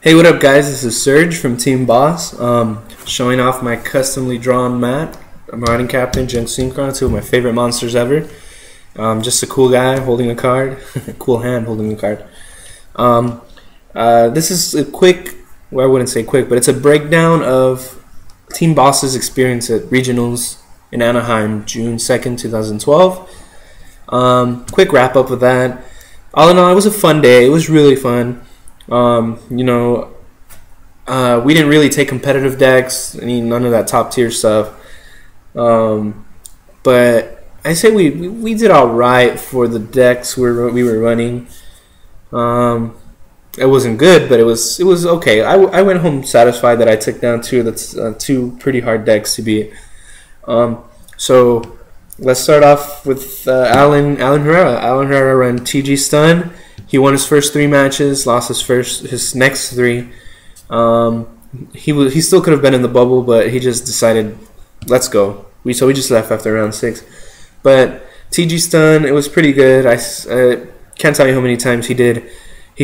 Hey, what up, guys? This is Serg from Team Boss, showing off my customly drawn mat. I'm riding Captain Junk Synchron, two of my favorite monsters ever. Just a cool guy holding a card, cool hand holding a card. This is a quick, well, I wouldn't say quick, but it's a breakdown of Team Boss's experience at Regionals in Anaheim, June 2nd, 2012. Quick wrap up of that. All in all, it was a fun day. It was really fun. We didn't really take competitive decks, none of that top tier stuff. But I say we did all right for the decks we were running. It wasn't good, but it was okay. I went home satisfied that I took down two pretty hard decks to beat. So let's start off with Alan Herrera. Alan Herrera ran TG Stun. He won his first 3 matches, lost his next 3. He still could have been in the bubble, but he just decided, let's go. So we just left after round 6. But TG Stun, it was pretty good. I can't tell you how many times he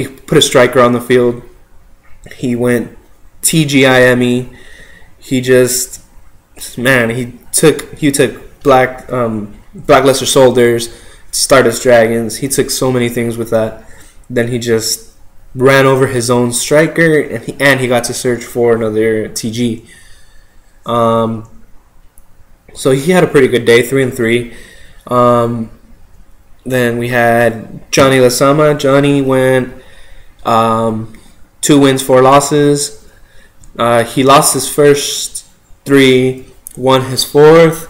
put a striker on the field. He went TGIME. He just, man, he took Blackluster Soldiers, Stardust Dragons. He took so many things with that. Then he just ran over his own striker, and he got to search for another TG. So he had a pretty good day, 3-3. Then we had Johnny Lasama. Johnny went 2 wins, 4 losses. He lost his first 3, won his 4th,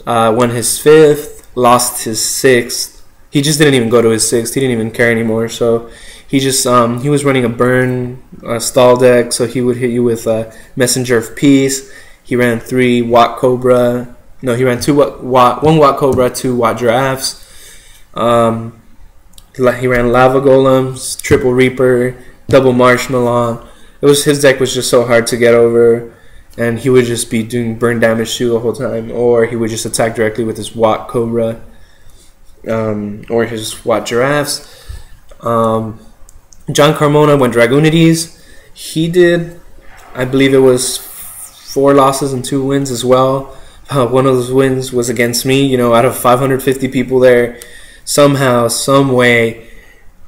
won his 5th, lost his 6th. He just didn't even go to his 6th. He didn't even care anymore. So he just he was running a burn stall deck. So he would hit you with Messenger of Peace. He ran 3 Watt Cobra. No, he ran 1 Watt Cobra, 2 Watt Giraffes. He ran Lava Golems, Triple Reaper, Double Marshmallow. His deck was just so hard to get over, and he would just be doing burn damage to the whole time, or he would just attack directly with his Watt Cobra. Or his Watt Giraffes. John Carmona went Dragoonides. He did, I believe it was 4 losses and 2 wins as well. One of those wins was against me. Out of 550 people there, somehow, some way,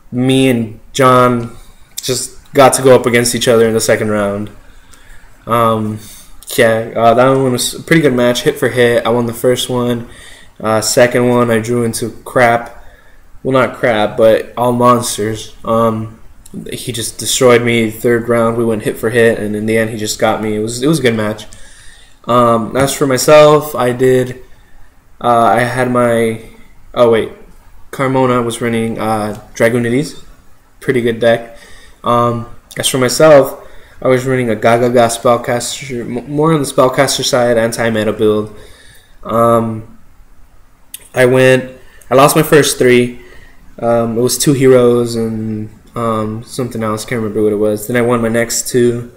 me and John just got to go up against each other in the second round. That one was a pretty good match, hit for hit. I won the first one. Second one, I drew into crap. Well, not crap, but all monsters. He just destroyed me. Third round, we went hit for hit, and in the end, he just got me. It was a good match. As for myself, I had my... Oh, wait. Carmona was running Dragoonides. Pretty good deck. As for myself, I was running a Gaga Spellcaster, more on the Spellcaster side, anti-meta build. I lost my first 3. It was 2 heroes and something else. Can't remember what it was. Then I won my next 2,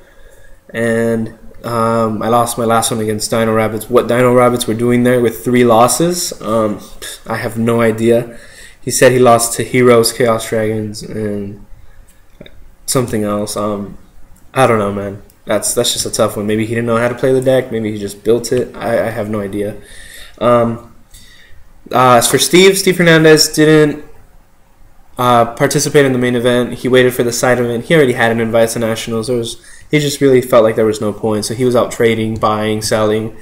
and I lost my last one against Dino Rabbits. What Dino Rabbits were doing there with 3 losses, I have no idea. He said he lost to Heroes, Chaos Dragons, and something else. I don't know, man. That's just a tough one. Maybe he didn't know how to play the deck. Maybe he just built it. I have no idea. As for Steve Hernandez didn't participate in the main event. He waited for the side event. He already had an invite to nationals. He just really felt like there was no point, so he was out trading, buying, selling,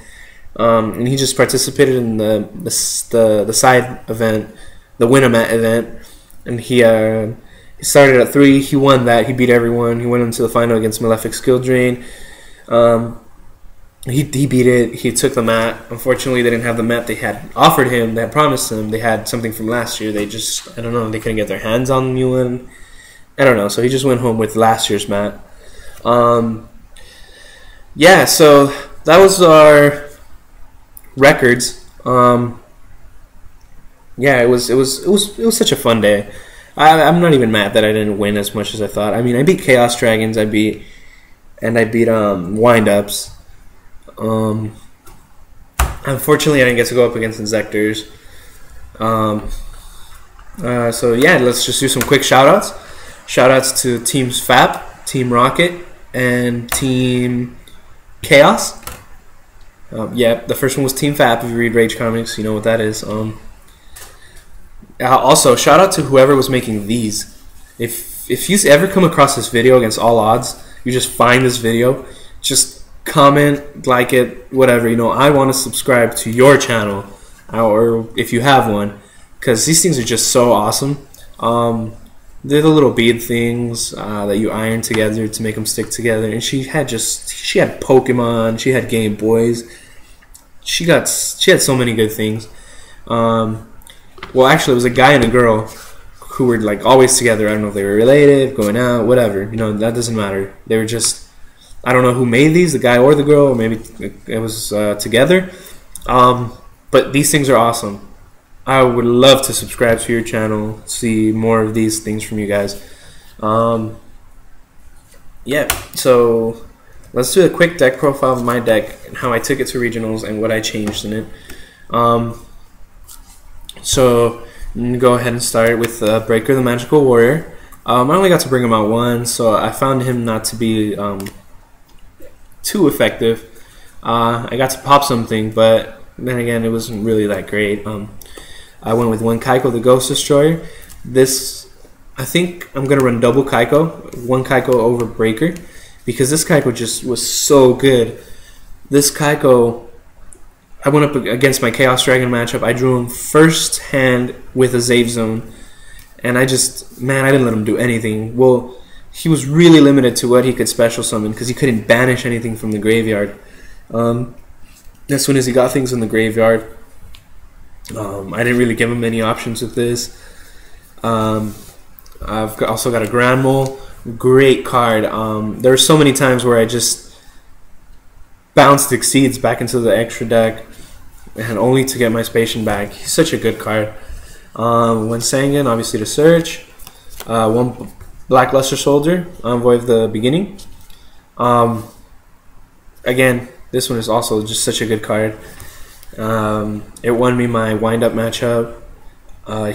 and he just participated in the side event, the Winamat event, and he started at 3. He won that. He beat everyone. He went into the final against Malefic Skill Drain. He beat it. He took the mat. Unfortunately, they didn't have the mat they had offered him. They had promised him. They had something from last year. They just, I don't know, they couldn't get their hands on the new one. I don't know. So he just went home with last year's mat. Yeah, so that was our records. Yeah, it was such a fun day. I'm not even mad that I didn't win as much as I thought. I mean, I beat Chaos Dragons. I beat Wind-Ups. Unfortunately, I didn't get to go up against Insectors. So yeah, let's just do some quick shout outs. Shout outs to Teams FAP, Team Rocket and Team Chaos. Yeah, the first one was Team Fap. If you read Rage Comics, you know what that is. Also, shout out to whoever was making these. If you ever come across this video against all odds, you just find this video, just comment, like it, whatever. You know, I want to subscribe to your channel, or if you have one, because these things are just so awesome. They're the little bead things that you iron together to make them stick together. And she had Pokemon, she had Game Boys, she had so many good things. Well, actually, it was a guy and a girl who were like always together. I don't know if they were related, going out, whatever. You know, that doesn't matter. They were just, I don't know who made these, the guy or the girl, or maybe it was together. But these things are awesome. I would love to subscribe to your channel, see more of these things from you guys. Yeah, so let's do a quick deck profile of my deck and how I took it to regionals and what I changed in it. So I'm going to go ahead and start with Breaker the Magical Warrior. I only got to bring him out once, so I found him not to be too effective. I got to pop something, but then again, it wasn't really that great. I went with one Kaiko the Ghost Destroyer. This, I think I'm going to run double Kaiko, one Kaiko over Breaker, because this Kaiko just was so good. This Kaiko, I went up against my Chaos Dragon matchup. I drew him first hand with a Zave Zone, and I didn't let him do anything. Well, he was really limited to what he could special summon because he couldn't banish anything from the graveyard. As soon as he got things in the graveyard, I didn't really give him many options with this. I've also got a Grand Mole, great card. There were so many times where I just bounced Exceeds back into the extra deck, and only to get my Spatian back. He's such a good card. One Sangan, obviously to search. One Blackluster Soldier, Envoy of the Beginning. Again, this one is also just such a good card. It won me my wind-up matchup.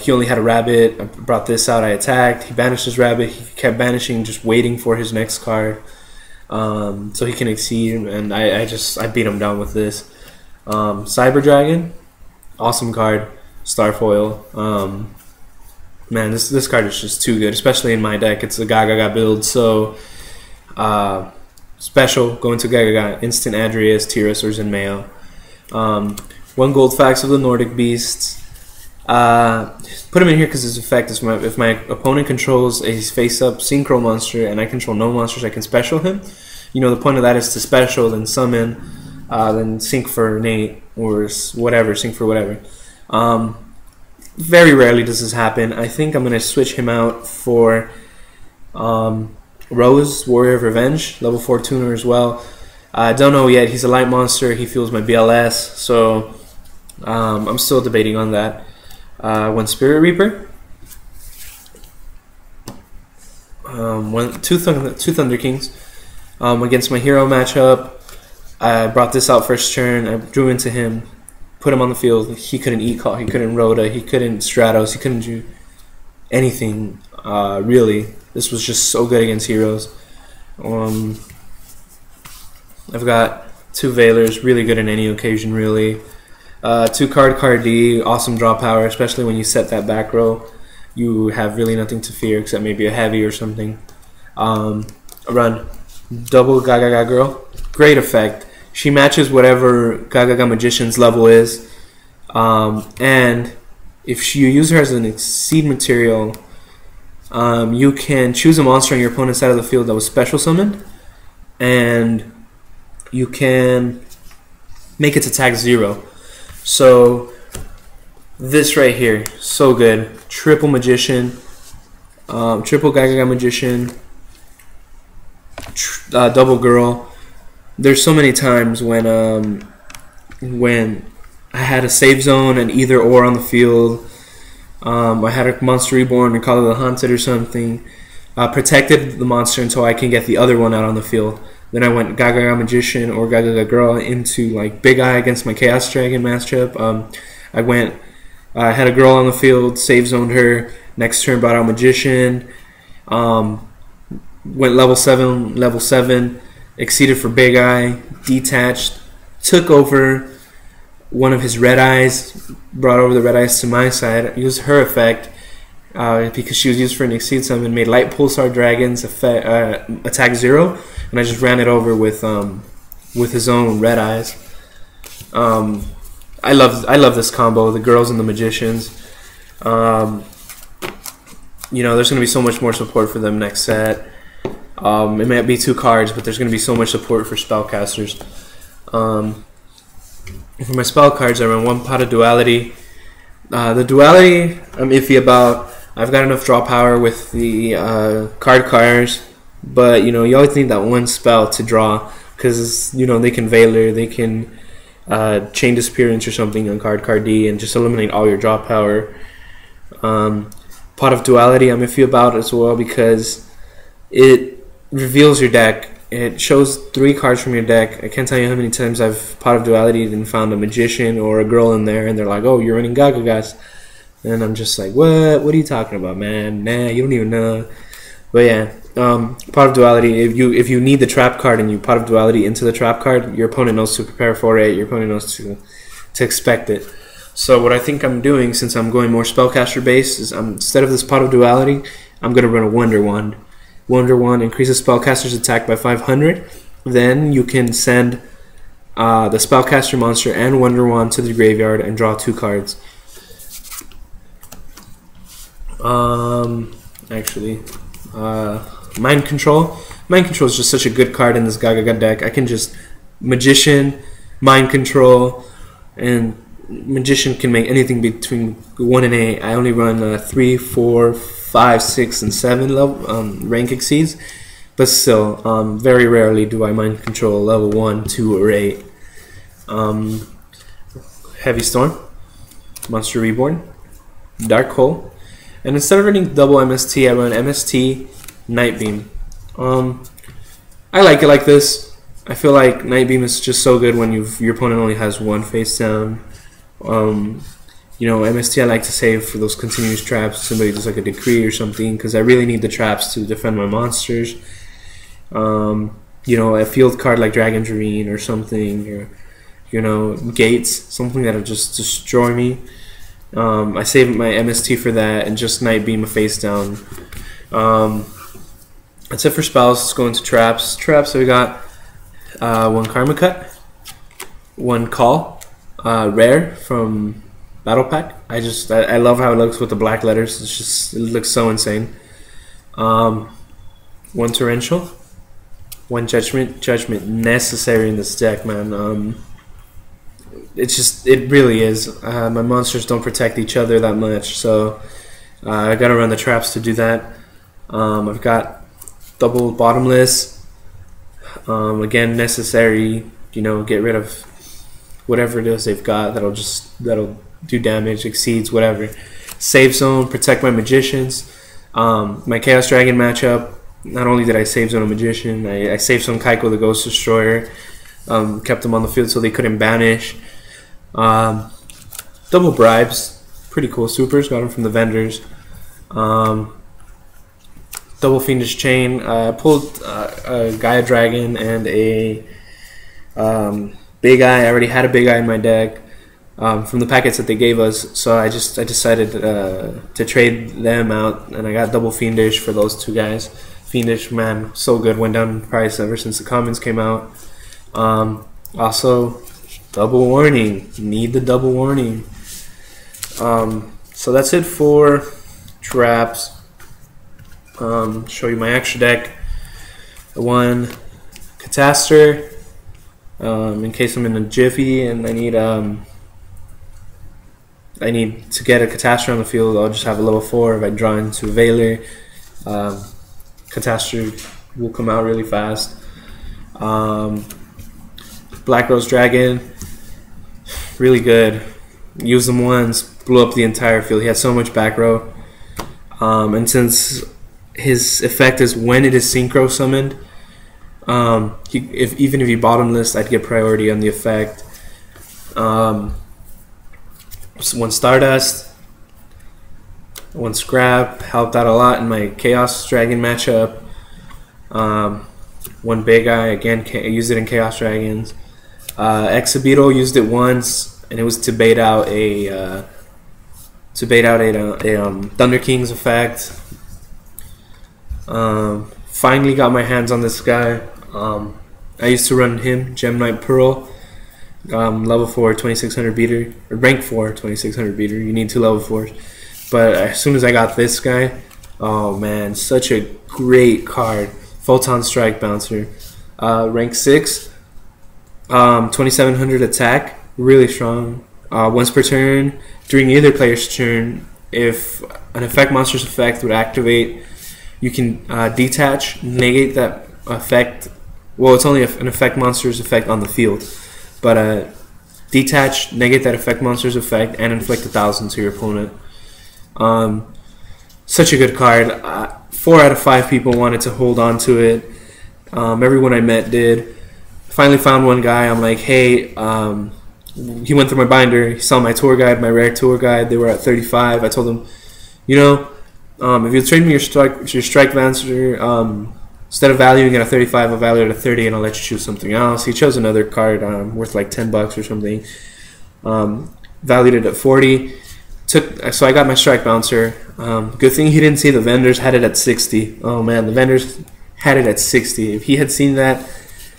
He only had a rabbit. I brought this out. I attacked. He banished his rabbit. He kept banishing, just waiting for his next card, so he can exceed. And I beat him down with this. Cyber Dragon, awesome card. Starfoil. Man, this card is just too good, especially in my deck. It's a Gaga build, so special. Go into Gaga, instant Adrius, Tyrus, or Zenmail. One Gold Fax of the Nordic Beasts. Put him in here because his effect is if my opponent controls a face-up Synchro monster and I control no monsters, I can special him. You know, the point of that is to special, then summon, then sync for Nate or whatever, sync for whatever. Very rarely does this happen. I think I'm going to switch him out for Rose, Warrior of Revenge, level 4 tuner as well. I don't know yet. He's a light monster. He fuels my BLS, so I'm still debating on that. One Spirit Reaper. Two Thunder Kings. Against my hero matchup, I brought this out first turn. I drew into him, put him on the field. He couldn't E-Call, he couldn't Rhoda, he couldn't Stratos, he couldn't do anything, really. This was just so good against heroes. I've got two Veilers, really good in any occasion, really. Two Card D, awesome draw power, especially when you set that back row. You have really nothing to fear except maybe a heavy or something. Run double Gaga Girl, great effect. She matches whatever Gaga Magician's level is, and if you use her as an exceed material, you can choose a monster on your opponent's side of the field that was special summoned, and you can make its attack 0. So this right here, so good. Triple Magician, triple Gaga Magician, double Girl. There's so many times when I had a save zone and either or on the field. I had a monster reborn and Call of the Hunted or something. Protected the monster until I can get the other one out on the field. Then I went Gaga Magician or Gaga Girl into like Big Eye against my Chaos Dragon matchup. I had a girl on the field, save zoned her. Next turn brought out Magician. went level 7, exceeded for Big Eye, detached, took over one of his red eyes, brought over the red eyes to my side, used her effect, because she was used for an exceed summon, made Light Pulsar Dragon's effect, attack 0, and I just ran it over with his own red eyes. I love this combo, the girls and the magicians. You know, there's going to be so much more support for them next set. It might be 2 cards, but there's going to be so much support for spellcasters. For my spell cards, I run 1 pot of Duality. The Duality I'm iffy about. I've got enough draw power with the card cards, but you know, you always need that one spell to draw, because you know, they can Veiler, they can Chain Disappearance or something on card D and just eliminate all your draw power. Pot of Duality I'm iffy about as well, because it reveals your deck. It shows 3 cards from your deck. I can't tell you how many times I've Pot of Duality and found a magician or a girl in there, and they're like, "Oh, you're running Gagagas," and I'm just like, "What? What are you talking about, man? Nah, you don't even know." But yeah, Pot of Duality. If you need the trap card and you Pot of Duality into the trap card, your opponent knows to prepare for it. Your opponent knows to expect it. So what I think I'm doing, since I'm going more spellcaster based, is instead of this Pot of Duality, I'm going to run a Wonder Wand. Wonder Wand increases spellcaster's attack by 500. Then you can send the spellcaster monster and Wonder Wand to the graveyard and draw 2 cards. Actually, Mind Control. Mind Control is just such a good card in this Gagaga deck. I can just Magician, Mind Control, and Magician can make anything between 1 and 8. I only run 3, 4, 5, 6, and 7 level rank exceeds, but still, very rarely do I Mind Control level 1, 2, or 8. Heavy Storm, Monster Reborn, Dark Hole, and instead of running double MST, I run MST Night Beam. I like it like this. I feel like Night Beam is just so good when your opponent only has 1 face down. You know, MST I like to save for those continuous traps. Somebody does like a decree or something, because I really need the traps to defend my monsters. You know, a field card like Dragon Dream or something, or you know, Gates, something that'll just destroy me. I save my MST for that and just Night Beam a face down. That's it for spells. Let's go into traps. Traps, so we got 1 Karma Cut, 1 Call, rare from Battle Pack. I love how it looks with the black letters. It looks so insane. 1 Torrential, 1 Judgment necessary in this deck, man. It really is. My monsters don't protect each other that much, so I gotta run the traps to do that. I've got double Bottomless. Again, necessary. You know, get rid of whatever it is they've got that'll do damage, exceeds, whatever. Save Zone, protect my magicians. My Chaos Dragon matchup, not only did I save zone a magician, I saved some Kaiko the Ghost Destroyer, kept them on the field so they couldn't banish. Double Bribes, pretty cool supers, got them from the vendors. Double Fiendish Chain, I pulled a Gaia Dragon and a Big Eye. I already had a Big Eye in my deck from the packets that they gave us, so I decided to trade them out, and I got double Fiendish for those 2 guys. Fiendish, man, so good, went down in price ever since the commons came out. Also, double Warning, need the double Warning. So that's it for traps. Show you my extra deck. 1 Catastor, in case I'm in a jiffy and I need to get a Catastor on the field. I'll just have a level 4. If I draw into Veiler, Catastor will come out really fast. Black Rose Dragon, really good. Used him once, blew up the entire field. He had so much back row. And since his effect is when it is synchro summoned, even if he bottomless, I'd get priority on the effect. 1 Stardust, 1 Scrap, helped out a lot in my Chaos Dragon matchup. One big guy, again, used it in Chaos Dragons. Exhibital, used it once, and it was to bait out a Thunder King's effect. Finally got my hands on this guy. I used to run him, Gem Knight Pearl, level 4 2600 beater, or rank 4 2600 beater. You need 2 level 4s. But as soon as I got this guy, oh man, such a great card. Photon Strike Bouncer, rank 6, 2700 attack, really strong. Once per turn, during either player's turn, if an effect monster's effect would activate, you can detach, negate that effect. Well, it's only an effect monster's effect on the field, but detach, negate that effect monster's effect, and inflict 1,000 to your opponent. Such a good card. 4 out of 5 people wanted to hold on to it. Everyone I met did. Finally found one guy. I'm like, hey, he went through my binder. He saw my tour guide, my rare tour guide. They were at 35. I told him, you know, if you trade me your strike Bouncer, instead of valuing it at 35, I'll value it at 30, and I'll let you choose something else. He chose another card worth like $10 or something. Valued it at 40. So I got my Strike Bouncer. Good thing he didn't see the vendors had it at 60. Oh man, the vendors had it at 60. If he had seen that,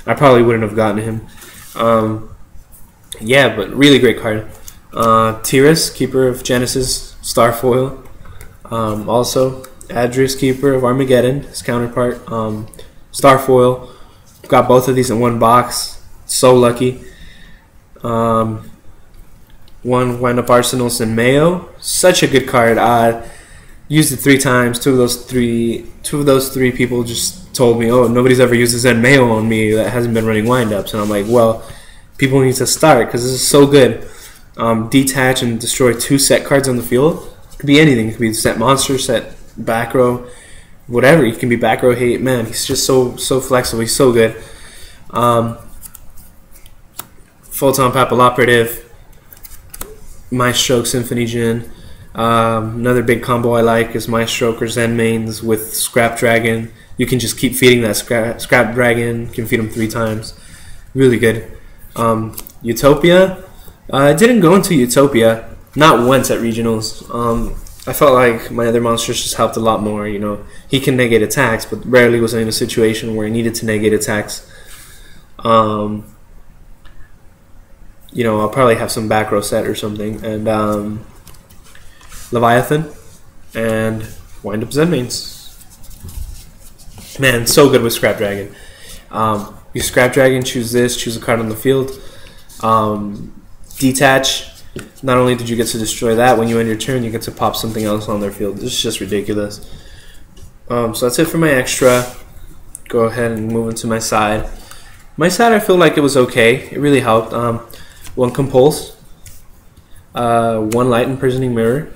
I probably wouldn't have gotten him. Yeah, but really great card. Tiras, Keeper of Genesis, Starfoil. Also, Adris, Keeper of Armageddon, his counterpart. Starfoil. Got both of these in one box. So lucky. One Wind Up Arsenals and Mayo. Such a good card. Used it 3 times. Two of those three people just told me, oh, nobody's ever used Zen Mayo on me that hasn't been running wind ups. And I'm like, well, people need to start because this is so good. Detach and destroy 2 set cards on the field. It could be anything. It could be set monster, set back row, whatever. He can be back row hate. Man, he's just so flexible. He's so good. Photon Papilloperative. Maestroke Symphony Djinn. Another big combo I like is Maestroke or Zen mains with Scrap Dragon. You can just keep feeding that Scrap Dragon. You can feed him 3 times. Really good. Utopia. I didn't go into Utopia. Not once at regionals. I felt like my other monsters just helped a lot more. You know, he can negate attacks, but rarely was I in a situation where I needed to negate attacks. You know, I'll probably have some back row set or something. And Leviathan and Wind Up Zen mains. Man, so good with Scrap Dragon. You Scrap Dragon, choose this, choose a card on the field. Detach. Not only did you get to destroy that, when you end your turn, you get to pop something else on their field. This is just ridiculous. So that's it for my extra. Go ahead and move into my side. My side, I feel like it was okay. It really helped. 1 Compulse, 1 Light Imprisoning Mirror.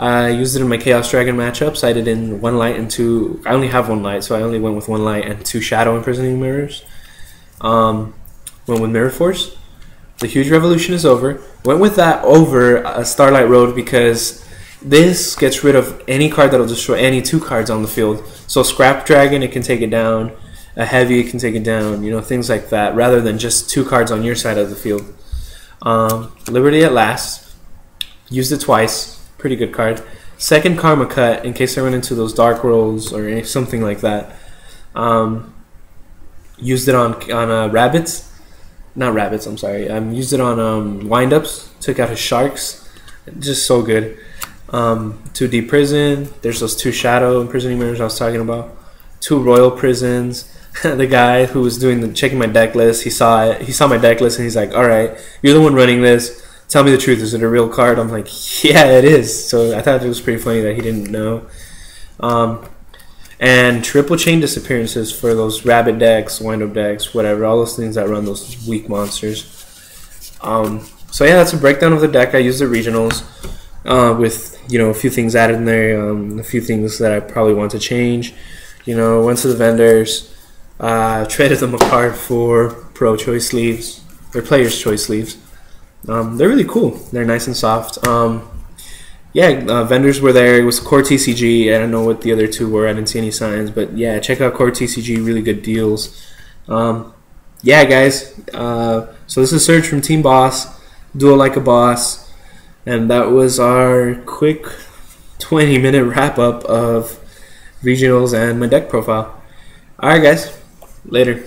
I used it in my Chaos Dragon matchups. I did in 1 Light and 2. I only have 1 Light, so I only went with 1 Light and 2 Shadow Imprisoning Mirrors. Went with Mirror Force. The Huge Revolution is over. Went with that over a Starlight Road because this gets rid of any card that'll destroy any 2 cards on the field. So Scrap Dragon, it can take it down. A Heavy, it can take it down. You know, things like that, rather than just 2 cards on your side of the field. Liberty at Last. Used it twice. Pretty good card. Second Karma Cut, in case I run into those Dark Rolls or something like that. Used it on Rabbits. Not Rabbits, I'm sorry. Used it on Wind-Ups. Took out his Sharks. Just so good. 2 Deep Prison. There's those 2 Shadow Imprisoning Mirrors I was talking about. 2 Royal Prisons. The guy who was checking my deck list, he saw it. He saw my deck list and he's like, alright, you're the one running this. Tell me the truth. Is it a real card? I'm like, yeah, it is. So I thought it was pretty funny that he didn't know. And triple chain disappearances for those rabbit decks, wind-up decks, whatever, all those things that run those weak monsters. So yeah, that's a breakdown of the deck. I used the regionals with, you know, a few things added in there, a few things that I probably want to change. You know, went to the vendors, traded them a card for Pro Choice sleeves, or Player's Choice sleeves. They're really cool. They're nice and soft. yeah, vendors were there. It was Core TCG. I don't know what the other two were. I didn't see any signs, but yeah, check out Core TCG. Really good deals. Yeah, guys. So this is Serg from Team Boss, Duel Like a Boss, and that was our quick 20-minute wrap up of regionals and my deck profile. All right, guys. Later.